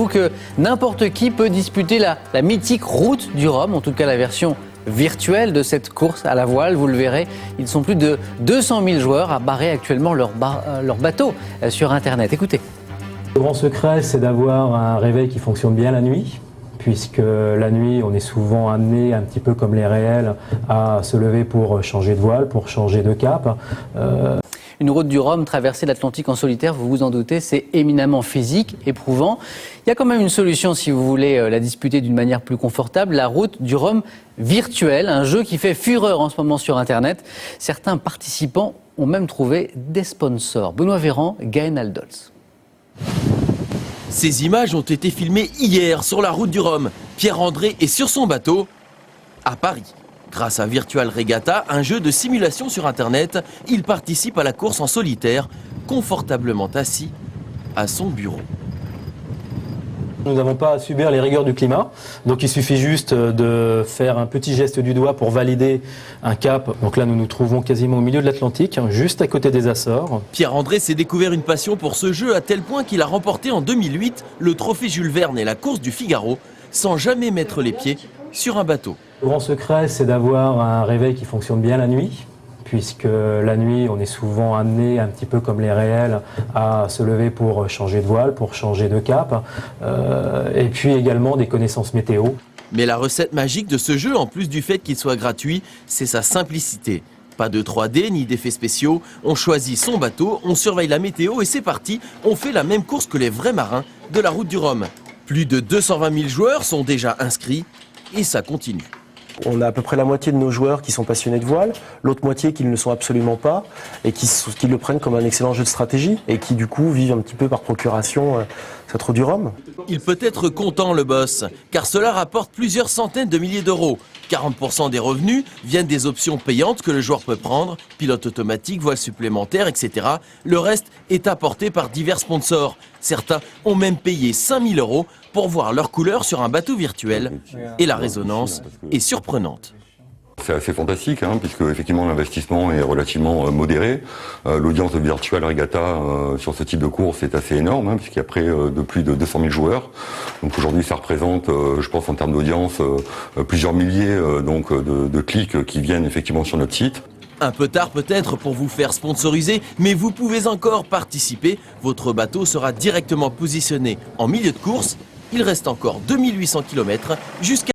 que n'importe qui peut disputer la mythique route du Rhum, en tout cas la version virtuelle de cette course à la voile. Vous le verrez, ils sont plus de 200 000 joueurs à barrer actuellement leur bateau sur Internet. Écoutez. Le grand secret, c'est d'avoir un réveil qui fonctionne bien la nuit, puisque la nuit, on est souvent amené, un petit peu comme les réels, à se lever pour changer de voile, pour changer de cap. Une route du Rhum, traverser l'Atlantique en solitaire, vous vous en doutez, c'est éminemment physique, éprouvant. Il y a quand même une solution si vous voulez la disputer d'une manière plus confortable, la route du Rhum virtuelle, un jeu qui fait fureur en ce moment sur Internet. Certains participants ont même trouvé des sponsors. Benoît Véran, Gaël Aldolz. Ces images ont été filmées hier sur la route du Rhum. Pierre-André est sur son bateau à Paris. Grâce à Virtual Regatta, un jeu de simulation sur Internet, il participe à la course en solitaire, confortablement assis à son bureau. Nous n'avons pas à subir les rigueurs du climat, donc il suffit juste de faire un petit geste du doigt pour valider un cap. Donc là, nous nous trouvons quasiment au milieu de l'Atlantique, juste à côté des Açores. Pierre-André s'est découvert une passion pour ce jeu à tel point qu'il a remporté en 2008 le trophée Jules Verne et la course du Figaro, sans jamais mettre les pieds sur un bateau. Le grand secret, c'est d'avoir un réveil qui fonctionne bien la nuit, puisque la nuit, on est souvent amené, un petit peu comme les réels, à se lever pour changer de voile, pour changer de cap, et puis également des connaissances météo. Mais la recette magique de ce jeu, en plus du fait qu'il soit gratuit, c'est sa simplicité. Pas de 3D ni d'effets spéciaux, on choisit son bateau, on surveille la météo et c'est parti, on fait la même course que les vrais marins de la route du Rhum. Plus de 220 000 joueurs sont déjà inscrits et ça continue. On a à peu près la moitié de nos joueurs qui sont passionnés de voile, l'autre moitié qui ne le sont absolument pas et qui le prennent comme un excellent jeu de stratégie et qui du coup vivent un petit peu par procuration cette route du Rhum. Il peut être content le boss, car cela rapporte plusieurs centaines de milliers d'euros. 40% des revenus viennent des options payantes que le joueur peut prendre, pilote automatique, voile supplémentaire, etc. Le reste est apporté par divers sponsors. Certains ont même payé 5 000 € pour voir leur couleur sur un bateau virtuel. Et la résonance est surprenante. C'est assez fantastique, puisque effectivement l'investissement est relativement modéré. L'audience de Virtual Regatta sur ce type de course est assez énorme, puisqu'il y a près de plus de 200 000 joueurs. Donc aujourd'hui, ça représente, je pense en termes d'audience, plusieurs milliers de clics qui viennent effectivement sur notre site. Un peu tard peut-être pour vous faire sponsoriser, mais vous pouvez encore participer. Votre bateau sera directement positionné en milieu de course. Il reste encore 2800 km jusqu'à